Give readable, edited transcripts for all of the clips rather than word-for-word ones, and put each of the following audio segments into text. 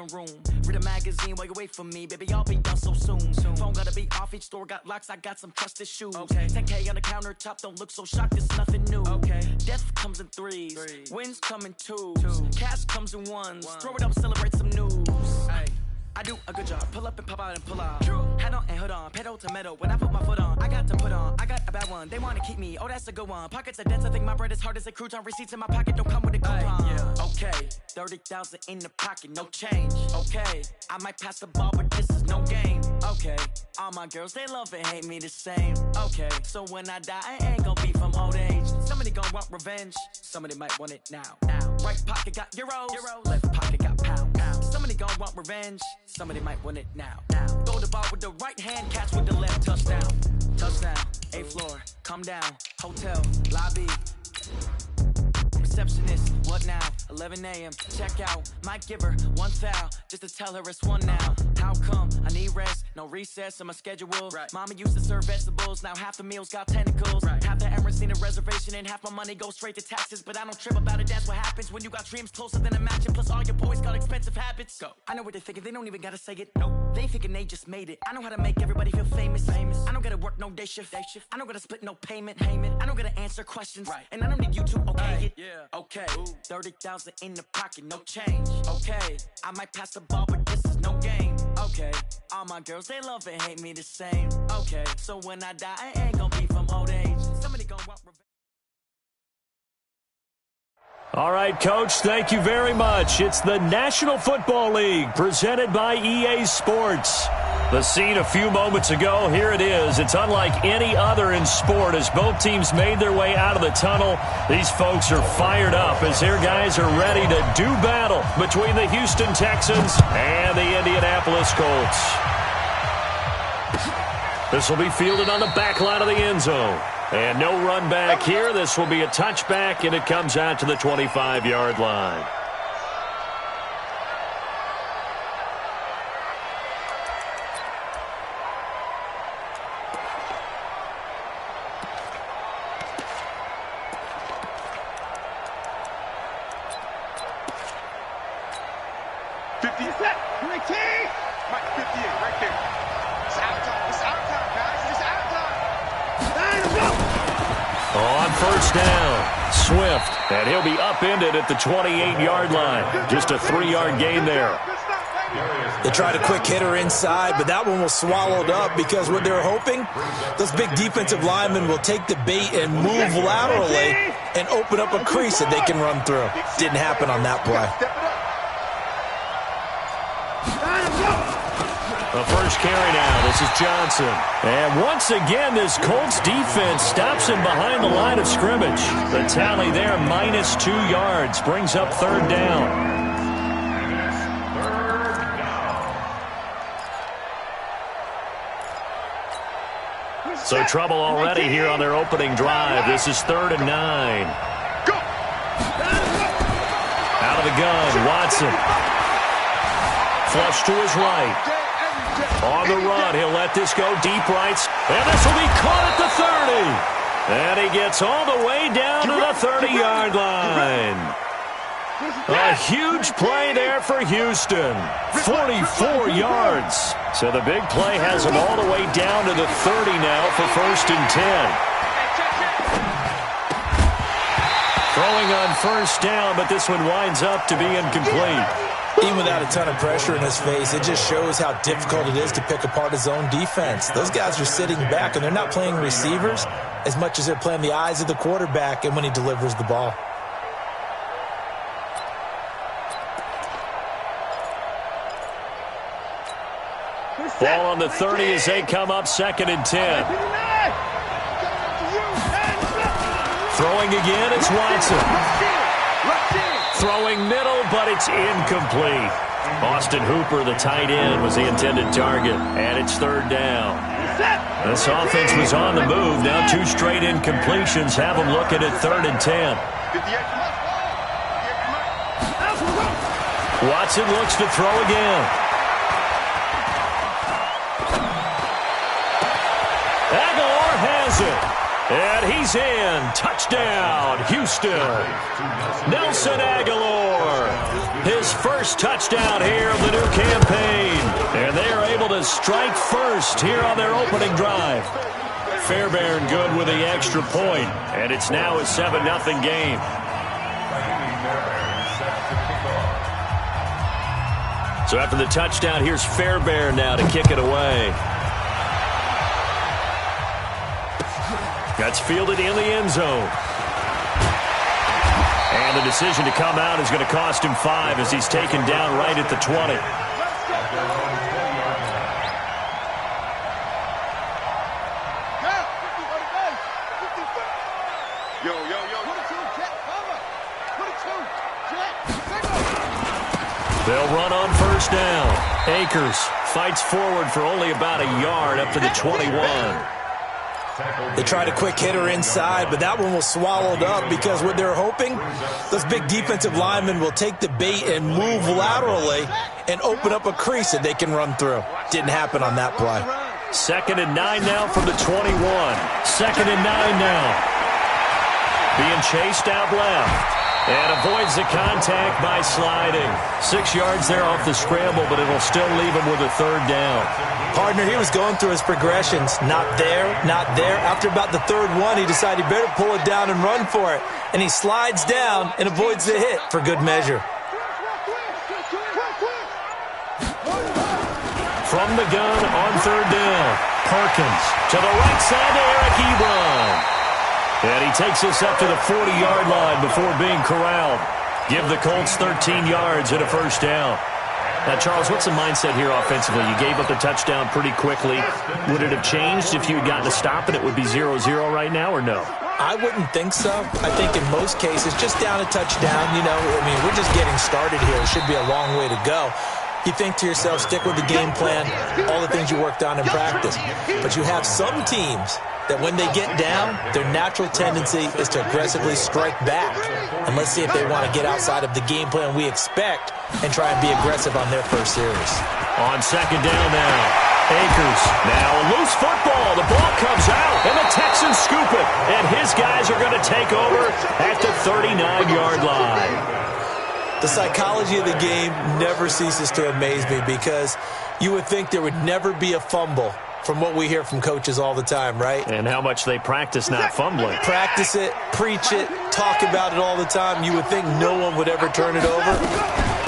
room. Read a magazine while you wait for me, baby, I'll be done so soon. Phone gotta be off, each store got locks, I got some trusted shoes. 10K on the countertop, don't look so shocked, it's nothing new. Death comes in threes, wins come in twos, cash comes in ones. Throw it up, celebrate some news. I do a good job, pull up and pop out and pull out. Head on and hood on, pedal to metal. When I put my foot on, I got to put on. I got a bad one, they wanna keep me, oh that's a good one. Pockets are dense, I think my bread is hard as a crouton. Receipts in my pocket don't come with a coupon. Okay, 30,000 in the pocket, no change. Okay, I might pass the ball, but this is no game. Okay, all my girls, they love and hate me the same. Okay, so when I die, I ain't gon' be from old age. Somebody gon' want revenge, somebody might want it now. Right pocket got euros, left pocket got pounds. Somebody gon' want revenge, somebody might want it now. Throw the ball with the right hand, catch with the left, touchdown. Touchdown, 8th floor, come down, hotel, lobby. Receptionist, what now? 11 a.m. Check out. Might give her one foul just to tell her it's one now. How come? I need rest, no recess in my schedule. Mama used to serve vegetables, now half the meals got tentacles. Half the errands need a reservation and half my money goes straight to taxes. But I don't trip about it, that's what happens when you got dreams closer than a match. And plus all your boys got expensive habits. Go. I know what they're thinking, they don't even gotta say it. Nope. They ain't thinking they just made it. I know how to make everybody feel famous. I don't gotta work no day shift. I don't gotta split no payment. I don't gotta answer questions. And I don't need you to okay it. Okay, 30,000 in the pocket, no change. Okay, I might pass the ball, but this is no game. Okay, all my girls, they love and hate me the same. Okay, so when I die, I ain't gon' be from old age. Somebody gon' want revenge. All right, Coach, thank you very much. It's the National Football League presented by EA Sports. The scene a few moments ago, here it is. It's unlike any other in sport as both teams made their way out of the tunnel. These folks are fired up as their guys are ready to do battle between the Houston Texans and the Indianapolis Colts. This will be fielded on the back line of the end zone. And no run back here. This will be a touchback, and it comes out to the 25-yard line. And he'll be upended at the 28-yard line. Just a 3-yard gain there. They tried a quick hitter inside, but that one was swallowed up because what they were hoping, those big defensive linemen will take the bait and move laterally and open up a crease that they can run through. Didn't happen on that play. The first carry now. This is Johnson. And once again, this Colts defense stops him behind the line of scrimmage. The tally there, -2 yards, brings up 3rd down. So trouble already here on their opening drive. This is 3rd and 9. Out of the gun, Watson. Flush to his right. On the run, he'll let this go deep right. And this will be caught at the 30. And he gets all the way down to the 30-yard line. A huge play there for Houston. 44 yards. So the big play has him all the way down to the 30 now for 1st and 10. Throwing on 1st down, but this one winds up to be incomplete. Even without a ton of pressure in his face, it just shows how difficult it is to pick apart his own defense. Those guys are sitting back, and they're not playing receivers as much as they're playing the eyes of the quarterback and when he delivers the ball. Ball on the 30 as they come up 2nd and 10. Throwing again, it's Watson. Throwing middle, but it's incomplete. Austin Hooper, the tight end, was the intended target, and it's 3rd down. This offense was on the move. Now 2 straight incompletions have them looking at 3rd and 10. Watson looks to throw again. Aguilar has it. And he's in. Touchdown, Houston. Nelson Aguilar, his first touchdown here of the new campaign. And they are able to strike first here on their opening drive. Fairbairn good with the extra point, and it's now a 7-0 game. So after the touchdown, here's Fairbairn now to kick it away. That's fielded in the end zone. And the decision to come out is going to cost him 5 as he's taken down right at the 20. They'll run on first down. Akers fights forward for only about a yard up to the 21. They tried a quick hitter inside, but that one was swallowed up because what they're hoping, those big defensive linemen will take the bait and move laterally and open up a crease that they can run through. Didn't happen on that play. 2nd and 9 now from the 21. 2nd and 9 now. Being chased out left. And avoids the contact by sliding. 6 yards there off the scramble, but it'll still leave him with a 3rd down. Partner, he was going through his progressions. Not there, not there. After about the 3rd one, he decided he better pull it down and run for it. And he slides down and avoids the hit for good measure. From the gun on 3rd down. Perkins to the right side to Eric Ebron. And he takes us up to the 40-yard line before being corralled. Give the Colts 13 yards and a 1st down. Now, Charles, what's the mindset here offensively? You gave up the touchdown pretty quickly. Would it have changed if you had gotten a stop and it would be 0-0 right now, or no? I wouldn't think so. I think in most cases, just down a touchdown, we're just getting started here. It should be a long way to go. You think to yourself, stick with the game plan, all the things you worked on in practice. But you have some teams that when they get down, their natural tendency is to aggressively strike back. And let's see if they want to get outside of the game plan we expect and try and be aggressive on their first series. On 2nd down now, Akers. Now a loose football. The ball comes out, and the Texans scoop it. And his guys are going to take over at the 39-yard line. The psychology of the game never ceases to amaze me because you would think there would never be a fumble from what we hear from coaches all the time, right? And how much they practice not fumbling. Practice it, preach it, talk about it all the time. You would think no one would ever turn it over.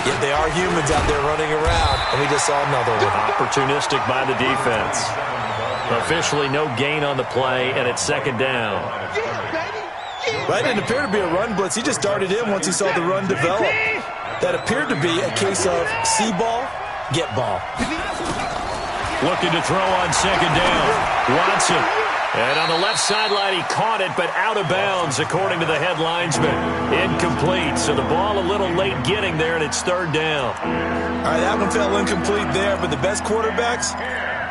Yet they are humans out there running around, and we just saw another one. Opportunistic by the defense. Officially no gain on the play, and it's 2nd down. That didn't appear to be a run blitz. He just darted in once he saw the run develop. That appeared to be a case of see ball, get ball. Looking to throw on 2nd down. Watson. And on the left sideline, he caught it, but out of bounds, according to the head linesman. Incomplete. So the ball a little late getting there, and it's 3rd down. All right, that one fell incomplete there, but the best quarterbacks,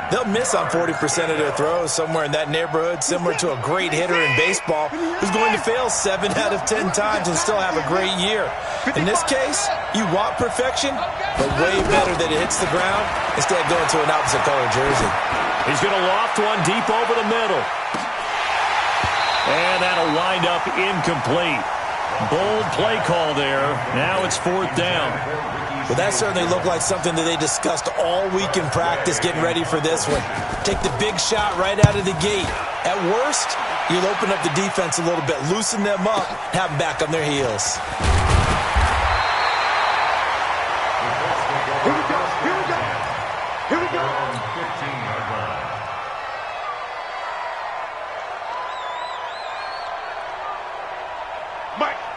they'll miss on 40% of their throws somewhere in that neighborhood, similar to a great hitter in baseball who's going to fail 7 out of 10 times and still have a great year. In this case, you want perfection, but way better that it hits the ground instead of going to an opposite color jersey. He's going to loft one deep over the middle. And that'll wind up incomplete. Bold play call there. Now it's 4th down. Well, that certainly looked like something that they discussed all week in practice getting ready for this one. Take the big shot right out of the gate. At worst, you'll open up the defense a little bit, loosen them up, have them back on their heels. Here we go. Here we go. Here we go.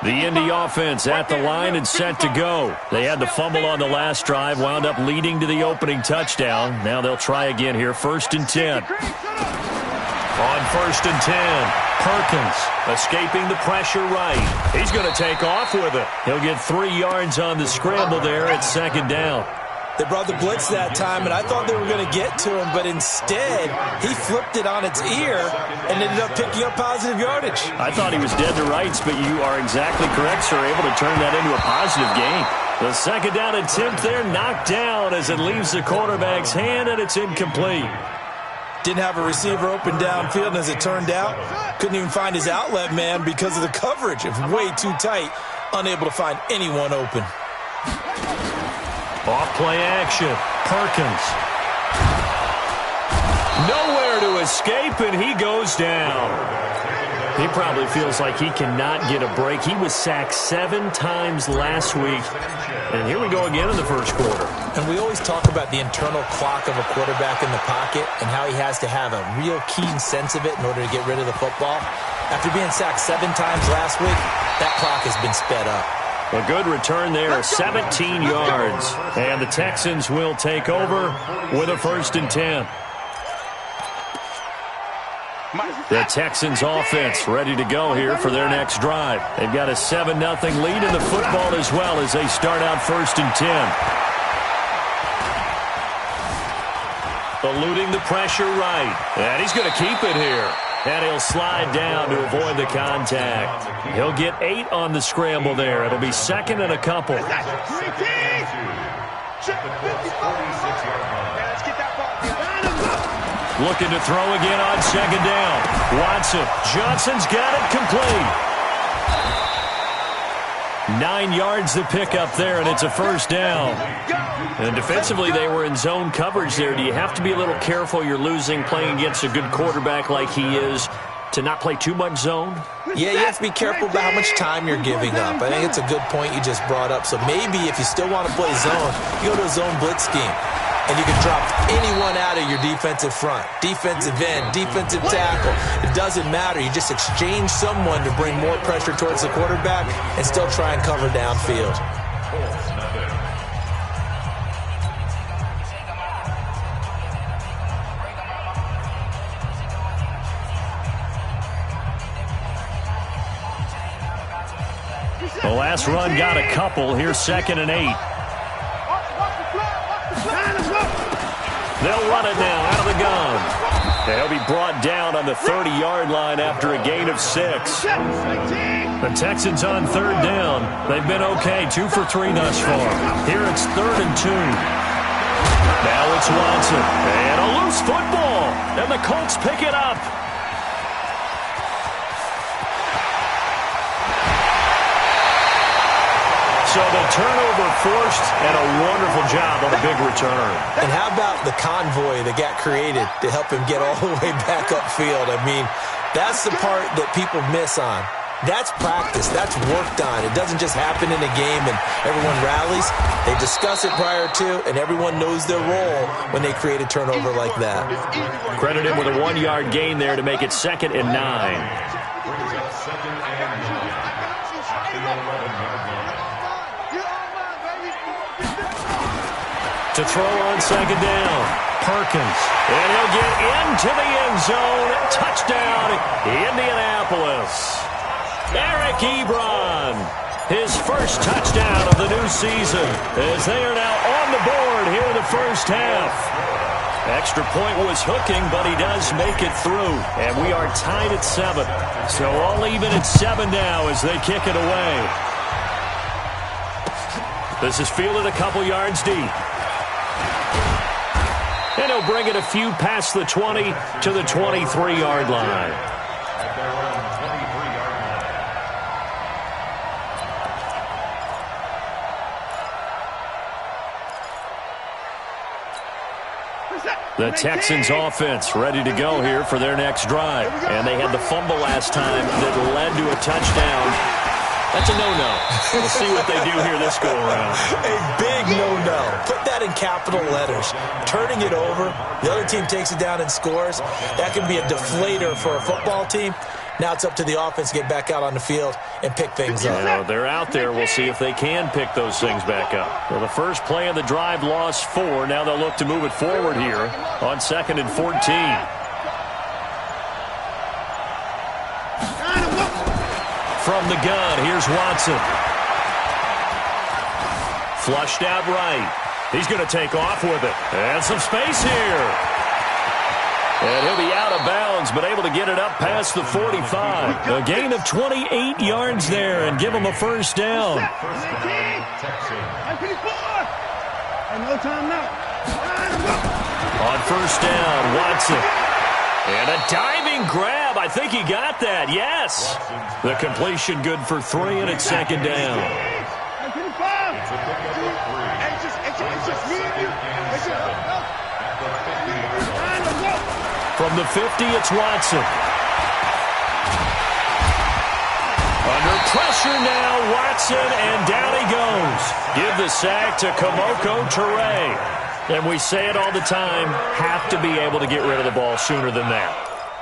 The Indy offense at the line and set to go. They had the fumble on the last drive, wound up leading to the opening touchdown. Now they'll try again here, 1st and 10. On 1st and 10, Perkins escaping the pressure right. He's going to take off with it. He'll get 3 yards on the scramble there at 2nd down. They brought the blitz that time, and I thought they were going to get to him, but instead, he flipped it on its ear and ended up picking up positive yardage. I thought he was dead to rights, but you are exactly correct, sir, able to turn that into a positive gain. The 2nd down attempt there knocked down as it leaves the quarterback's hand, and it's incomplete. Didn't have a receiver open downfield, and as it turned out, couldn't even find his outlet man because of the coverage. It was way too tight, unable to find anyone open. Off play action. Perkins. Nowhere to escape, and he goes down. He probably feels like he cannot get a break. He was sacked 7 times last week. And here we go again in the first quarter. And we always talk about the internal clock of a quarterback in the pocket and how he has to have a real keen sense of it in order to get rid of the football. After being sacked 7 times last week, that clock has been sped up. A good return there, 17 yards. And the Texans will take over with a 1st and 10. The Texans offense ready to go here for their next drive. They've got a 7-0 lead in the football as well as they start out 1st and 10. Eluding the pressure right. And he's going to keep it here. And he'll slide down to avoid the contact. He'll get 8 on the scramble there. It'll be 2nd and a couple. Looking to throw again on 2nd down. Watson. Johnson's got it complete. 9 yards to pick up there, and it's a 1st down. And defensively, they were in zone coverage there. Do you have to be a little careful you're losing playing against a good quarterback like he is to not play too much zone? Yeah, you have to be careful about how much time you're giving up. I think it's a good point you just brought up. So maybe if you still want to play zone, you go to a zone blitz scheme. And you can drop anyone out of your defensive front, defensive end, defensive tackle. It doesn't matter. You just exchange someone to bring more pressure towards the quarterback and still try and cover downfield. The last run got a couple. Here's 2nd and 8. They'll run it now out of the gun. They'll be brought down on the 30-yard line after a gain of 6. The Texans on 3rd down. They've been okay, 2 for 3 thus far. Here it's 3rd and 2. Now it's Watson. And a loose football. And the Colts pick it up. So the turnover forced, and a wonderful job on a big return. And how about the convoy that got created to help him get all the way back upfield? I mean, that's the part that people miss on. That's practice. That's worked on. It doesn't just happen in a game and everyone rallies. They discuss it prior to, and everyone knows their role when they create a turnover like that. Credit him with a 1-yard gain there to make it 2nd and 9. To throw on 2nd down, Perkins. And he'll get into the end zone. Touchdown, Indianapolis. Eric Ebron, his first touchdown of the new season, as they are now on the board here in the first half. Extra point was hooking, but he does make it through. And we are tied at 7. So all even at 7 now as they kick it away. This is fielded a couple yards deep. And he'll bring it a few past the 20 to the 23-yard line. The Texans offense ready to go here for their next drive. And they had the fumble last time that led to a touchdown. That's a no-no. We'll see what they do here this go-around. A big no-no. Put that in capital letters. Turning it over, the other team takes it down and scores. That can be a deflator for a football team. Now it's up to the offense to get back out on the field and pick things up. Well, they're out there. We'll see if they can pick those things back up. Well, the first play of the drive lost 4. Now they'll look to move it forward here on 2nd and 14. From the gun, here's Watson. Flushed out right. He's going to take off with it. And some space here. And he'll be out of bounds, but able to get it up past the 45. A gain of 28 yards there and give him a 1st down. On 1st down, Watson. And a diving grab. I think he got that. Yes. The completion good for 3, and it's second down. From the 50, it's Watson. Under pressure now, Watson, and down he goes. Give the sack to Kamoko Toure. And we say it all the time, have to be able to get rid of the ball sooner than that.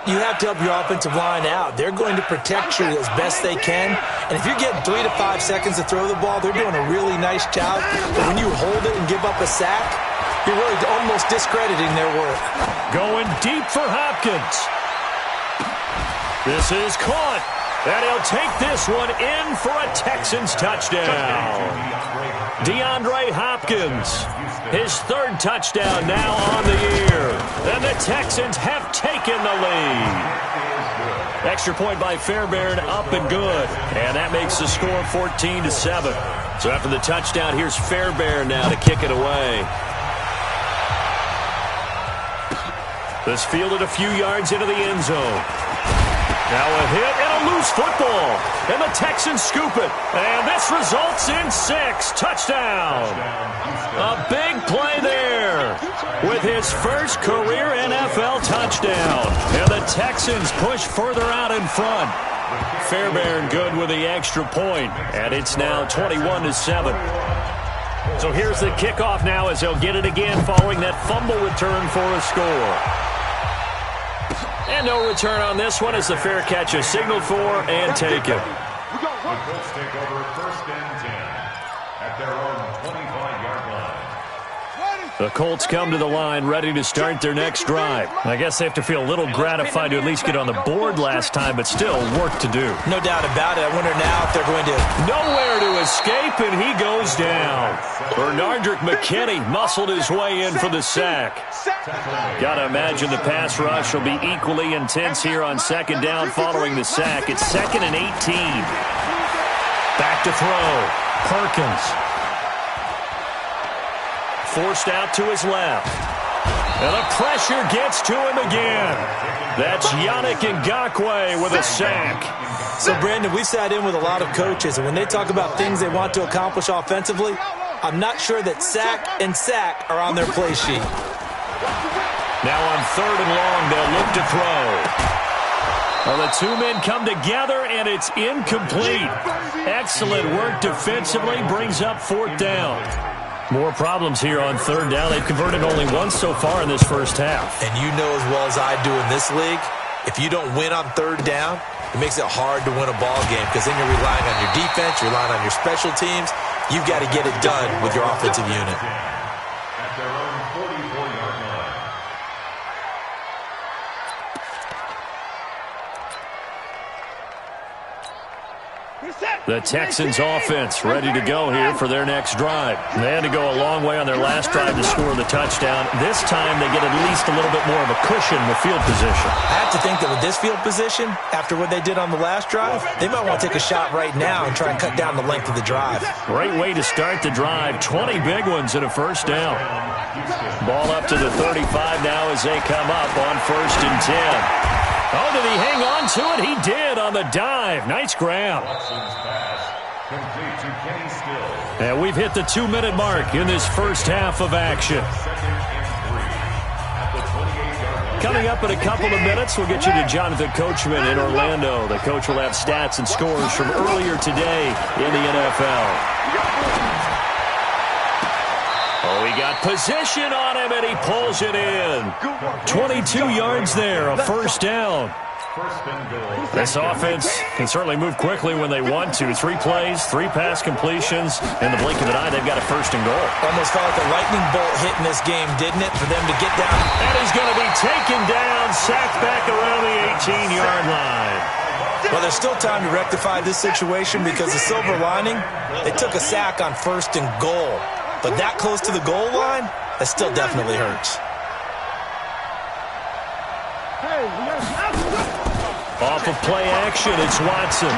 You have to help your offensive line out. They're going to protect you as best they can. And if you're getting 3 to 5 seconds to throw the ball, they're doing a really nice job. But when you hold it and give up a sack, you're really almost discrediting their work. Going deep for Hopkins. This is caught. And he'll take this one in for a Texans touchdown. DeAndre Hopkins, his 3rd touchdown now on the year. And the Texans have taken the lead. Extra point by Fairbairn, up and good. And that makes the score 14-7. So after the touchdown, here's Fairbairn now to kick it away. This fielded a few yards into the end zone. Now a hit and a loose football. And the Texans scoop it. And this results in 6. Touchdown. A big play there with his first career NFL touchdown. And the Texans push further out in front. Fairbairn good with the extra point. And it's now 21-7. So here's the kickoff now as they'll get it again following that fumble return for a score. And no return on this one as the fair catch is signaled for and taken. The Colts take over 1st and 10 at their own 25-yard line. The Colts come to the line ready to start their next drive. I guess they have to feel a little gratified to at least get on the board last time, but still work to do. No doubt about it. I wonder now if they're going to... Nowhere to escape, and he goes down. Bernardrick McKinney muscled his way in for the sack. Got to imagine the pass rush will be equally intense here on 2nd down following the sack. It's 2nd and 18. Back to throw. Perkins. Forced out to his left. And the pressure gets to him again. That's Yannick Ngakoue with a sack. So, Brandon, we've sat in with a lot of coaches, and when they talk about things they want to accomplish offensively, I'm not sure that sack and sack are on their play sheet. Now on 3rd and long, they'll look to throw. Well, the 2 men come together, and it's incomplete. Excellent work defensively, brings up 4th down. More problems here on 3rd down. They've converted only once so far in this first half. And you know as well as I do in this league, if you don't win on 3rd down, it makes it hard to win a ball game because then you're relying on your defense, you're relying on your special teams. You've got to get it done with your offensive unit. At their own 44-yard line. The Texans offense ready to go here for their next drive. They had to go a long way on their last drive to score the touchdown. This time they get at least a little bit more of a cushion with field position. I have to think that with this field position, after what they did on the last drive, they might want to take a shot right now and try and cut down the length of the drive. Great way to start the drive. 20 big ones and a 1st down. Ball up to the 35 now as they come up on 1st and 10. Oh, did he hang on to it? He did on the dive. Nice grab. And we've hit the 2-minute mark in this first half of action. Coming up in a couple of minutes, we'll get you to Jonathan Coachman in Orlando. The coach will have stats and scores from earlier today in the NFL. Oh, he got position on him, and he pulls it in. 22 yards there, a 1st down. This offense can certainly move quickly when they want to. 3 plays, 3 pass completions. In the blink of an eye, they've got a 1st and goal. Almost felt like a lightning bolt hit in this game, didn't it, for them to get down? And he's going to be taken down, sacked back around the 18-yard line. Well, there's still time to rectify this situation because the silver lining, they took a sack on 1st and goal. But that close to the goal line, that still definitely hurts. Off of play action, it's Watson.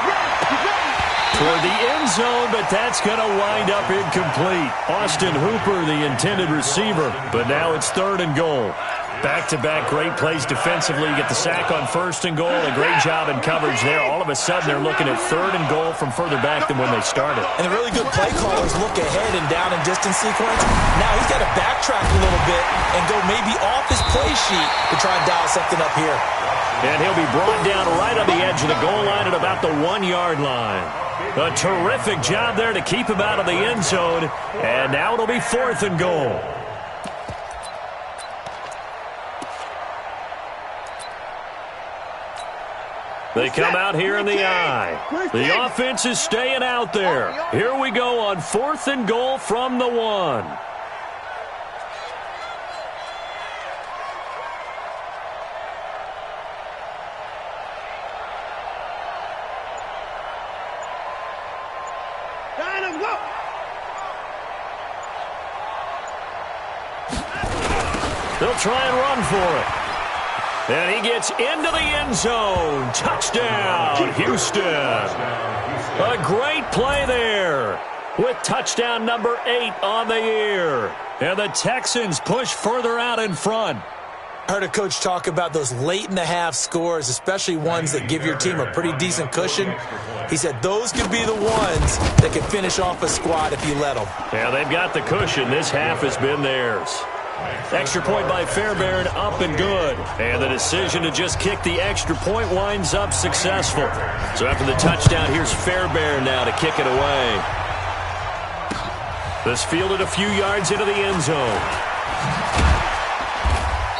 Toward the end zone, but that's going to wind up incomplete. Austin Hooper, the intended receiver, but now it's 3rd and goal. Back-to-back great plays defensively. You get the sack on 1st and goal. A great job in coverage there. All of a sudden, they're looking at 3rd and goal from further back than when they started. And the really good play callers look ahead and down in distance sequence. Now he's got to backtrack a little bit and go maybe off his play sheet to try and dial something up here. And he'll be brought down right on the edge of the goal line at about the 1-yard line. A terrific job there to keep him out of the end zone. And now it'll be 4th and goal. They come out here in the eye. The offense is staying out there. Here we go on 4th and goal from the 1. They'll try and run for it. And he gets into the end zone. Touchdown, Houston. A great play there with touchdown number 8 on the year. And the Texans push further out in front. I heard a coach talk about those late-in-the-half scores, especially ones that give your team a pretty decent cushion. He said those could be the ones that could finish off a squad if you let them. Yeah, they've got the cushion. This half has been theirs. Extra point by Fairbairn, up and good. And the decision to just kick the extra point winds up successful. So after the touchdown, here's Fairbairn now to kick it away. This fielded a few yards into the end zone.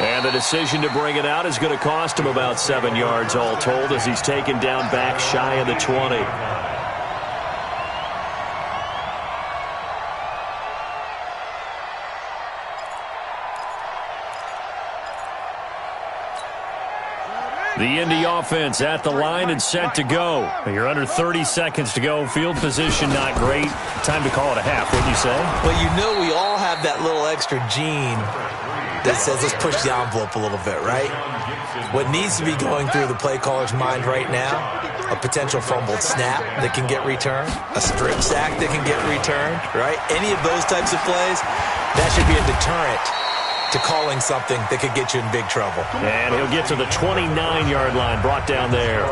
And the decision to bring it out is going to cost him about 7 yards all told as he's taken down back shy of the 20. The Indy offense at the line and set to go. You're under 30 seconds to go. Field position not great. Time to call it a half, wouldn't you say? Well, you know we all have that little extra gene that says let's push the envelope a little bit, right? What needs to be going through the play caller's mind right now, a potential fumbled snap that can get returned, a strip sack that can get returned, right? Any of those types of plays, that should be a deterrent to calling something that could get you in big trouble. And he'll get to the 29-yard line, brought down there.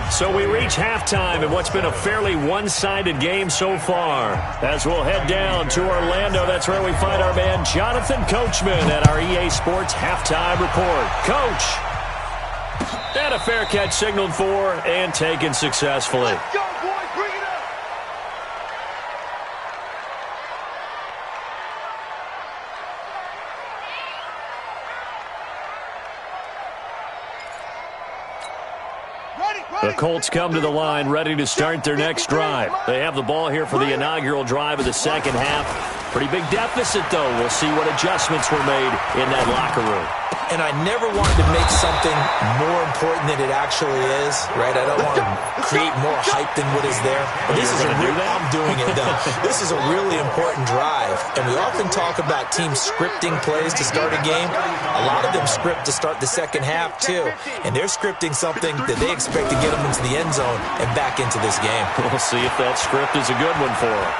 So we reach halftime in what's been a fairly one-sided game so far. As we'll head down to Orlando, that's where we find our man Jonathan Coachman at our EA Sports Halftime Report. Coach! And a fair catch signaled for and taken successfully. Let's go, boys. Bring it up. The Colts come to the line ready to start their next drive. They have the ball here for the inaugural drive of the second half. Pretty big deficit, though. We'll see what adjustments were made in that locker room. And I never wanted to make something more important than it actually is, right? I don't want to create more hype than what is there. But this is a real, I'm doing it, though. This is a really important drive. And we often talk about teams scripting plays to start a game. A lot of them script to start the second half, too. And they're scripting something that they expect to get them into the end zone and back into this game. We'll see if that script is a good one for them.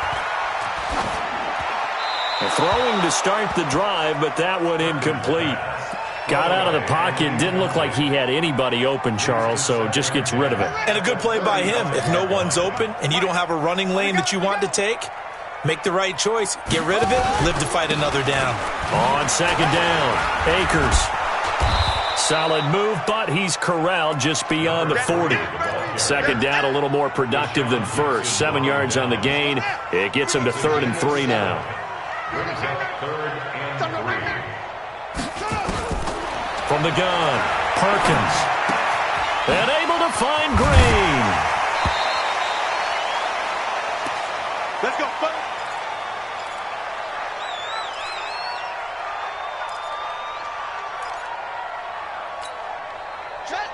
Throwing to start the drive, but that one incomplete. Got out of the pocket. Didn't look like he had anybody open, Charles, so just gets rid of it. And a good play by him. If no one's open and you don't have a running lane that you want to take, make the right choice. Get rid of it. Live to fight another down. On second down, Akers. Solid move, but he's corralled just beyond the 40. Second down, a little more productive than first. 7 yards on the gain. It gets him to 3rd and 3 now. From the gun, Perkins. And able to find Green. Let's go, buddy.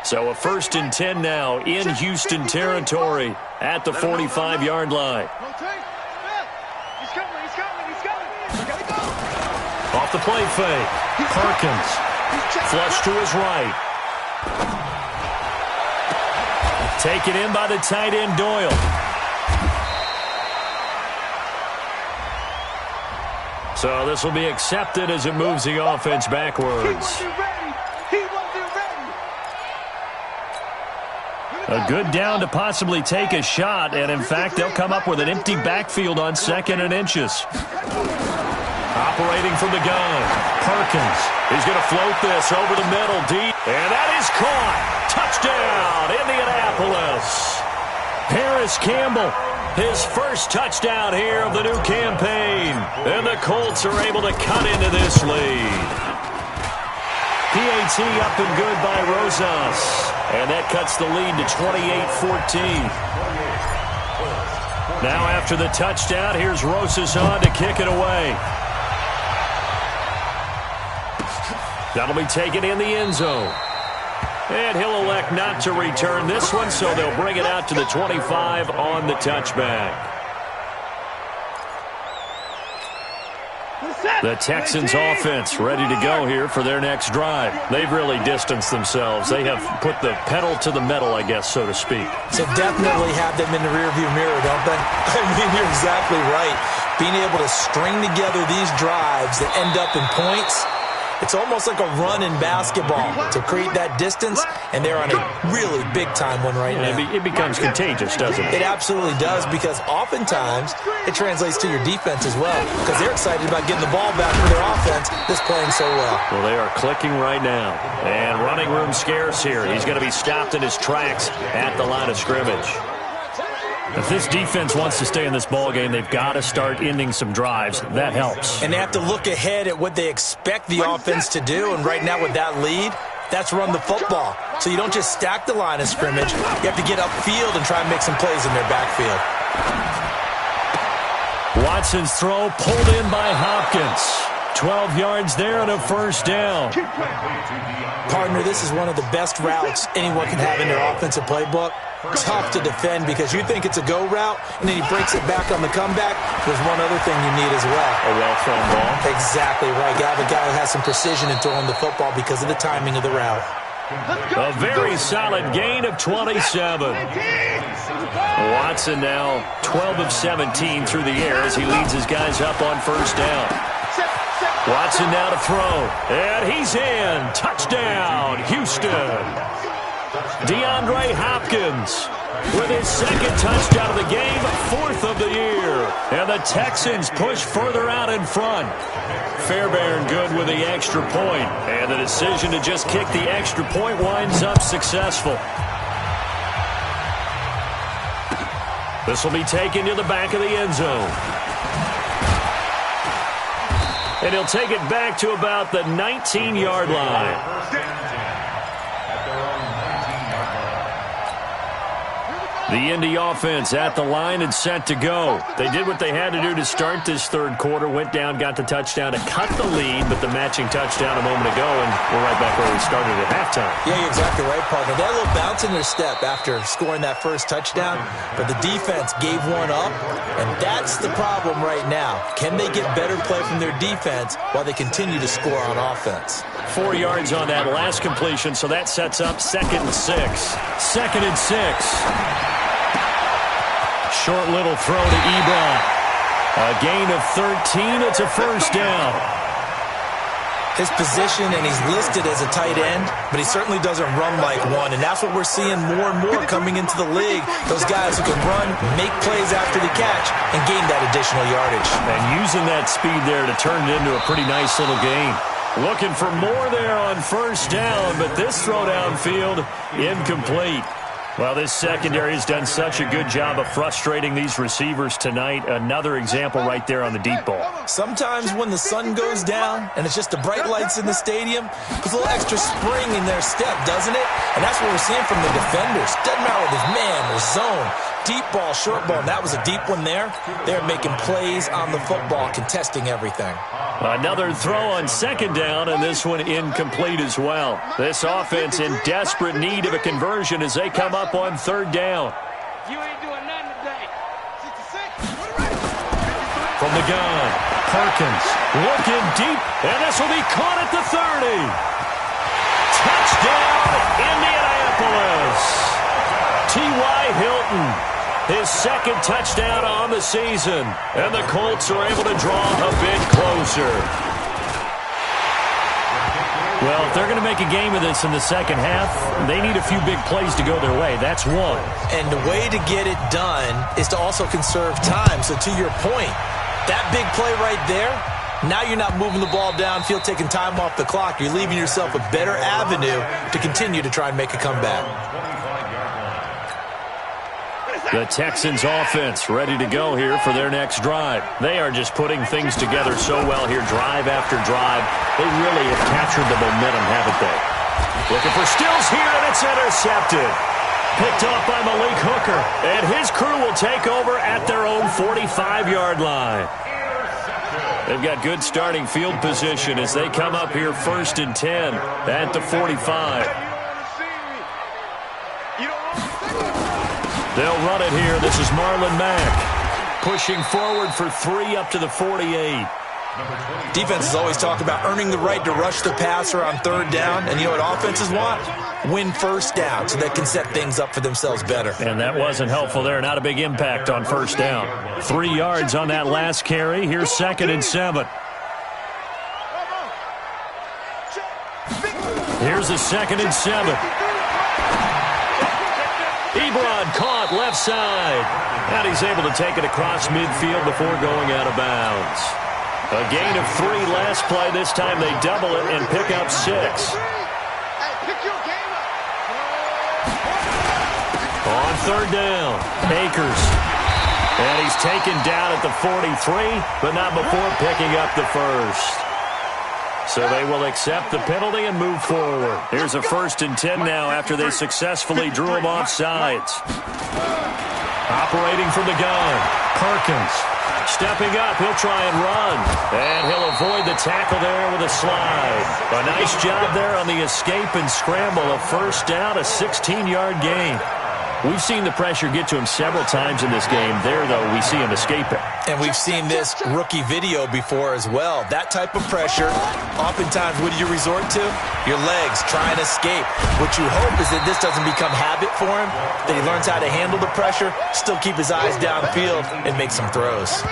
So a 1st and 10 now in Houston territory at the 45-yard line. He's coming. Off the play fake, Perkins. Flush to his right. Taken in by the tight end, Doyle. So this will be accepted as it moves the offense backwards. He wasn't ready. He wasn't ready. A good down to possibly take a shot, and in fact, they'll come up with an empty backfield on 2nd and inches. Operating from the gun, Perkins. He's going to float this over the middle, deep, and that is caught. Touchdown, Indianapolis. Harris Campbell, his first touchdown here of the new campaign, and the Colts are able to cut into this lead. PAT up and good by Rosas, and that cuts the lead to 28-14. Now after the touchdown, here's Rosas on to kick it away. That'll be taken in the end zone. And he'll elect not to return this one, so they'll bring it out to the 25 on the touchback. The Texans offense ready to go here for their next drive. They've really distanced themselves. They have put the pedal to the metal, I guess, so to speak. So definitely have them in the rearview mirror, don't they? I mean, you're exactly right. Being able to string together these drives that end up in points, it's almost like a run in basketball to create that distance, and they're on a really big-time one right now. It becomes contagious, doesn't it? It absolutely does, because oftentimes it translates to your defense as well, because they're excited about getting the ball back for their offense that's playing so well. Well, they are clicking right now, and running room scarce here. He's going to be stopped in his tracks at the line of scrimmage. If this defense wants to stay in this ballgame, they've got to start ending some drives. That helps. And they have to look ahead at what they expect the offense to do. And right now with that lead, that's run the football. So you don't just stack the line of scrimmage. You have to get upfield and try and make some plays in their backfield. Watson's throw pulled in by Hopkins. 12 yards there and a first down. Partner, this is one of the best routes anyone can have in their offensive playbook. Tough to defend because you think it's a go route, and then he breaks it back on the comeback. There's one other thing you need as well. A well-thrown ball. Exactly right. You have a guy who has some precision in throwing the football because of the timing of the route. A very solid gain of 27. Watson now 12 of 17 through the air as he leads his guys up on first down. Watson now to throw, and he's in. Touchdown, Houston. DeAndre Hopkins with his second touchdown of the game, 4th of the year. And the Texans push further out in front. Fairbairn good with the extra point, and the decision to just kick the extra point winds up successful. This will be taken to the back of the end zone. And he'll take it back to about the 19-yard line. The Indy offense at the line and set to go. They did what they had to do to start this third quarter. Went down, got the touchdown to cut the lead, but the matching touchdown a moment ago, and we're right back where we started at halftime. Yeah, you're exactly right, partner. They had a little bounce in their step after scoring that first touchdown, but the defense gave one up, and that's the problem right now. Can they get better play from their defense while they continue to score on offense? 4 yards on that last completion, so that sets up 2nd and 6. 2nd and 6. Short little throw to Ebron. A gain of 13. It's a first down. His position, and he's listed as a tight end, but he certainly doesn't run like one, and that's what we're seeing more and more coming into the league. Those guys who can run, make plays after the catch, and gain that additional yardage. And using that speed there to turn it into a pretty nice little gain. Looking for more there on first down, but this throw downfield, incomplete. Well, this secondary has done such a good job of frustrating these receivers tonight. Another example right there on the deep ball. Sometimes when the sun goes down and it's just the bright lights in the stadium, there's a little extra spring in their step, doesn't it? And that's what we're seeing from the defenders. Doesn't matter if it's man or zone. Deep ball, short ball, and that was a deep one there. They're making plays on the football, contesting everything. Another throw on second down, and this one incomplete as well. This offense in desperate need of a conversion as they come up on third down. You ain't doing nothing today. 66. From the gun, Perkins looking deep, and this will be caught at the 30. Touchdown, Indianapolis. T.Y. Hilton his second touchdown on the season. And the Colts are able to draw a bit closer. Well, if they're going to make a game of this in the second half, they need a few big plays to go their way. That's one. And the way to get it done is to also conserve time. So to your point, that big play right there, now you're not moving the ball downfield, taking time off the clock. You're leaving yourself a better avenue to continue to try and make a comeback. The Texans offense ready to go here for their next drive. They are just putting things together so well here, drive after drive. They really have captured the momentum, haven't they? Looking for Stills here, and it's intercepted. Picked off by Malik Hooker, and his crew will take over at their own 45-yard line. They've got good starting field position as they come up here 1st and 10 at the 45. They'll run it here. This is Marlon Mack pushing forward for 3 up to the 48. Defenses always talk about earning the right to rush the passer on 3rd down. And you know what offenses want? Win 1st down so they can set things up for themselves better. And that wasn't helpful there. Not a big impact on 1st down. 3 yards on that last carry. Here's 2nd and 7. Here's a 2nd and 7. Ebron caught left side. And he's able to take it across midfield before going out of bounds. A gain of 3 last play. This time they double it and pick up 6. On 3rd down, Akers. And he's taken down at the 43, but not before picking up the first. So they will accept the penalty and move forward. Here's a 1st and 10 now after they successfully drew him off sides. Operating from the gun, Perkins. Stepping up, he'll try and run. And he'll avoid the tackle there with a slide. A nice job there on the escape and scramble. A 1st down, a 16-yard gain. We've seen the pressure get to him several times in this game. There, though, we see him escape it. And we've seen this rookie video before as well. That type of pressure, oftentimes, what do you resort to? Your legs, try and escape. What you hope is that this doesn't become habit for him, that he learns how to handle the pressure, still keep his eyes downfield, and make some throws.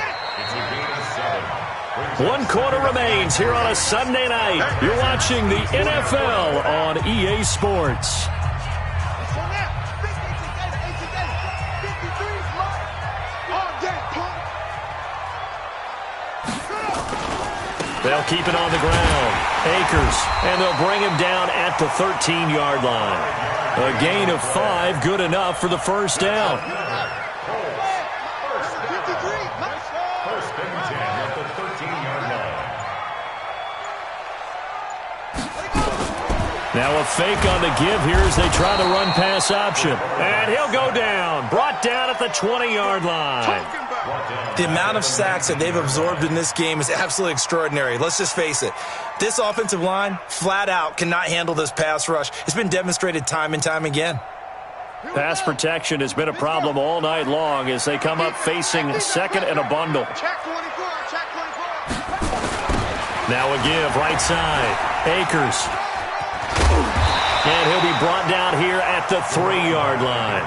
1 quarter remains here on a Sunday night. You're watching the NFL on EA Sports. They'll keep it on the ground. Akers, and they'll bring him down at the 13-yard line. A gain of 5, good enough for the 1st down. First and 10 at the 13-yard line. Now a fake on the give here as they try the run-pass option. And he'll go down. Brought down at the 20-yard line. The amount of sacks that they've absorbed in this game is absolutely extraordinary. Let's just face it. This offensive line, flat out, cannot handle this pass rush. It's been demonstrated time and time again. Pass protection has been a problem all night long as they come up facing 2nd and a bundle. Now a give, right side. Akers. And he'll be brought down here at the 3-yard line.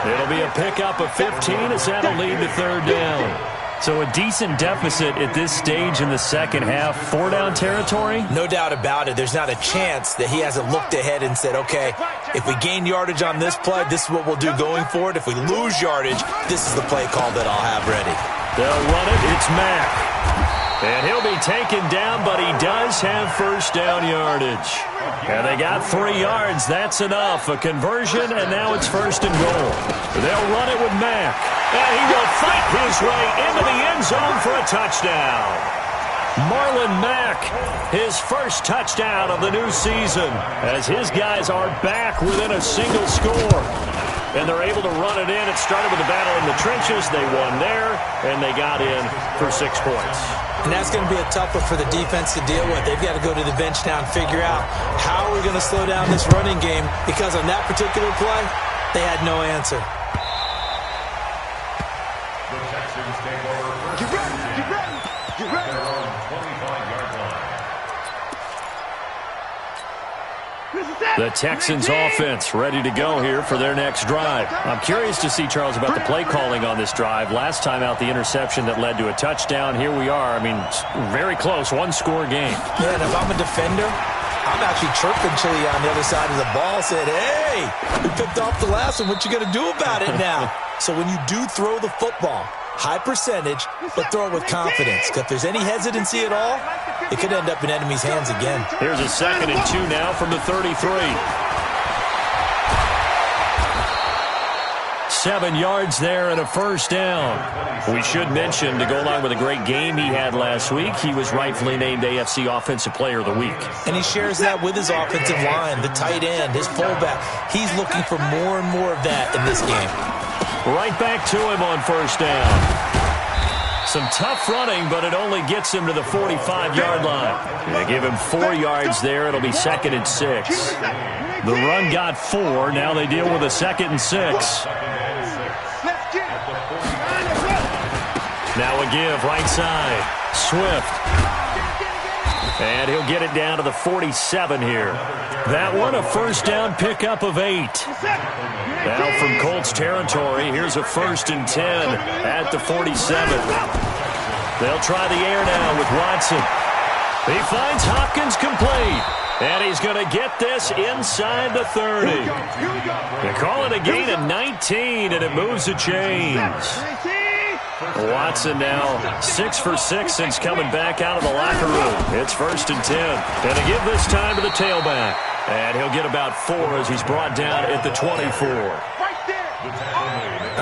It'll be a pickup of 15 as that'll lead to 3rd down. So a decent deficit at this stage in the second half. 4-down territory? No doubt about it. There's not a chance that he hasn't looked ahead and said, okay, if we gain yardage on this play, this is what we'll do going forward. If we lose yardage, this is the play call that I'll have ready. They'll run it. It's Mack. And he'll be taken down, but he does have 1st down yardage. And they got 3 yards. That's enough. A conversion, and now it's 1st and goal. They'll run it with Mack. And he will fight his way into the end zone for a touchdown. Marlon Mack, his first touchdown of the new season, as his guys are back within a single score. And they're able to run it in. It started with a battle in the trenches. They won there, and they got in for 6 points. And that's going to be a tough one for the defense to deal with. They've got to go to the bench now and figure out how are we going to slow down this running game, because on that particular play, they had no answer. The Texans take over first and 10 at their own 25-yard line. The Texans offense ready to go here for their next drive. I'm curious to see, Charles, about the play calling on this drive. Last time out, the interception that led to a touchdown. Here we are. I mean, very close, one-score game. Yeah, and if I'm a defender, I'm actually chirping Chili on the other side of the ball, saying, hey, we picked off the last one. What you going to do about it now? So when you do throw the football, high percentage, but throw it with confidence. Because if there's any hesitancy at all, it could end up in enemy's hands again. Here's a 2nd and 2 now from the 33. 7 yards there and a first down. We should mention, to go along with a great game he had last week, he was rightfully named AFC Offensive Player of the Week. And he shares that with his offensive line, the tight end, his fullback. He's looking for more and more of that in this game. Right back to him on first down. Some tough running, but it only gets him to the 45-yard line. They give him 4 yards there. It'll be 2nd and 6. The run got 4. Now they deal with a 2nd and 6. Now a give, right side. Swift. And he'll get it down to the 47 here. That one, a first down pickup of 8. Now from Colts territory, here's a 1st and 10 at the 47. They'll try the air now with Watson. He finds Hopkins complete. And he's going to get this inside the 30. They call it a gain of 19, and it moves the chains. Watson now 6 for 6 since coming back out of the locker room. It's 1st and 10. Going to give this time to the tailback. And he'll get about 4 as he's brought down at the 24. All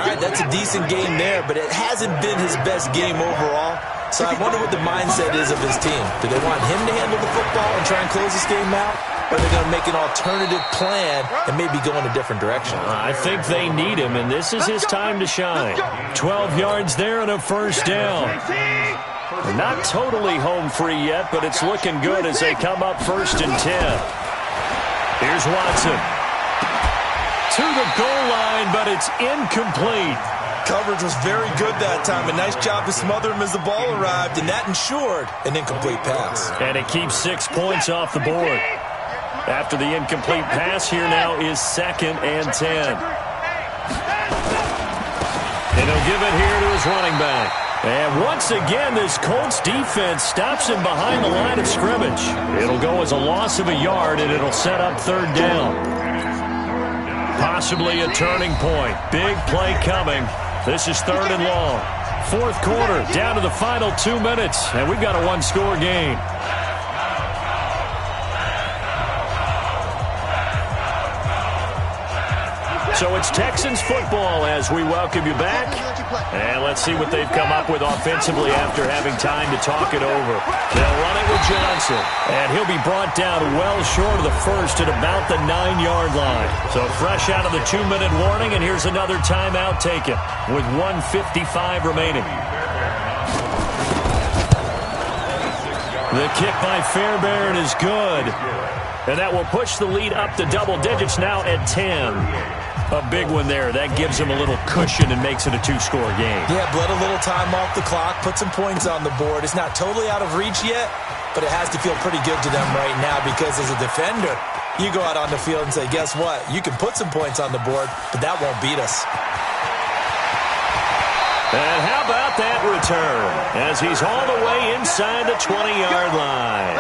right, that's a decent game there, but it hasn't been his best game overall. So I wonder what the mindset is of his team. Do they want him to handle the football and try and close this game out? Or are they going to make an alternative plan and maybe go in a different direction? I think they need him, and this is his time to shine. 12 yards there and a first down. Not totally home free yet, but it's looking good as they come up 1st and 10. Here's Watson. To the goal line, but it's incomplete. Coverage was very good that time. A nice job to smother him as the ball arrived, and that ensured an incomplete pass. And it keeps 6 points off the board. After the incomplete pass, here now is 2nd and 10. And he'll give it here to his running back. And once again, this Colts defense stops him behind the line of scrimmage. It'll go as a loss of a yard, and it'll set up 3rd down. Possibly a turning point. Big play coming. This is 3rd and long. 4th quarter, down to the final 2 minutes, and we've got a one-score game. So it's Texans football as we welcome you back. And let's see what they've come up with offensively after having time to talk it over. They'll run it with Johnson. And he'll be brought down well short of the first at about the 9-yard line. So fresh out of the 2-minute warning, and here's another timeout taken with 1:55 remaining. The kick by Fairbairn is good. And that will push the lead up to double digits now at 10. A big one there. That gives them a little cushion and makes it a 2-score game. Yeah, bled a little time off the clock, put some points on the board. It's not totally out of reach yet, but it has to feel pretty good to them right now because as a defender, you go out on the field and say, guess what? You can put some points on the board, but that won't beat us. And how about that return as he's all the way inside the 20-yard line.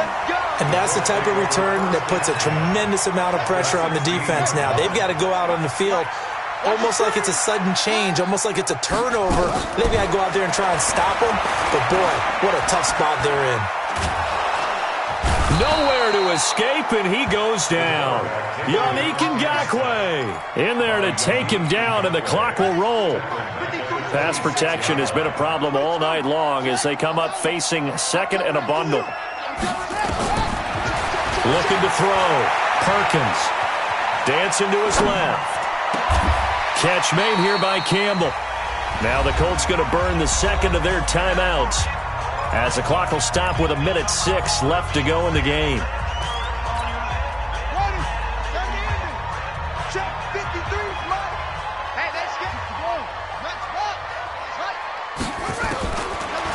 And that's the type of return that puts a tremendous amount of pressure on the defense now. They've got to go out on the field almost like it's a sudden change, almost like it's a turnover. They've got to go out there and try and stop them. But, boy, what a tough spot they're in. Nowhere to escape, and he goes down. Yannick Ngakoue in there to take him down, and the clock will roll. Pass protection has been a problem all night long as they come up facing 2nd and a bundle. Looking to throw. Perkins. Dancing to his left. Catch made here by Campbell. Now the Colts going to burn the 2nd of their timeouts as the clock will stop with 1:06 left to go in the game.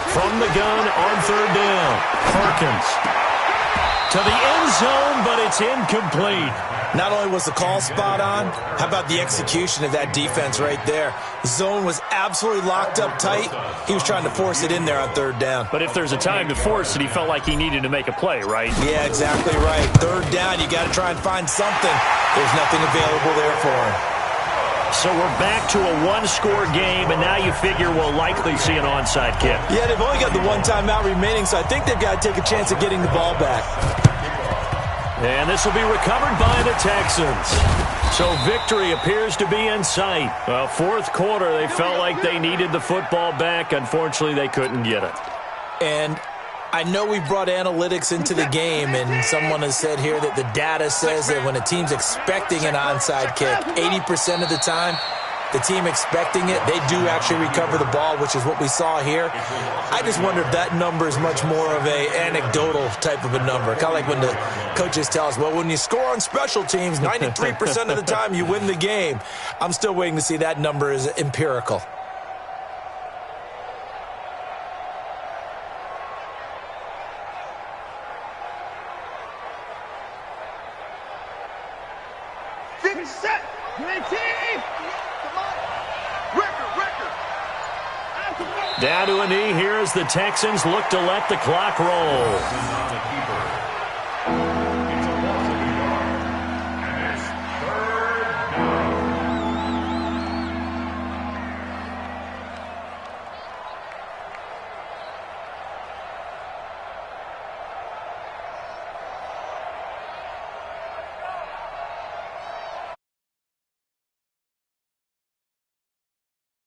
From the gun on 3rd down. Perkins. to the end zone, but it's incomplete. Not only was the call spot on, how about the execution of that defense right there? The zone was absolutely locked up tight. He was trying to force it in there on third down. But if there's a time to force it, he felt like he needed to make a play, right? Yeah, exactly right. Third down, you got to try and find something. There's nothing available there for him. So we're back to a one-score game, and now you figure we'll likely see an onside kick. Yeah, they've only got the one timeout remaining, so I think they've got to take a chance of getting the ball back. And this will be recovered by the Texans. So victory appears to be in sight. Well, fourth quarter, they felt like they needed the football back. Unfortunately, they couldn't get it. And I know we brought analytics into the game, and someone has said here that the data says that when a team's expecting an onside kick, 80% of the time, the team expecting it, they do actually recover the ball, which is what we saw here. I just wonder if that number is much more of a anecdotal type of a number. Kind of like when the coaches tell us, well, when you score on special teams, 93% of the time you win the game. I'm still waiting to see that number is empirical. Set. Down to a knee here as the Texans look to let the clock roll.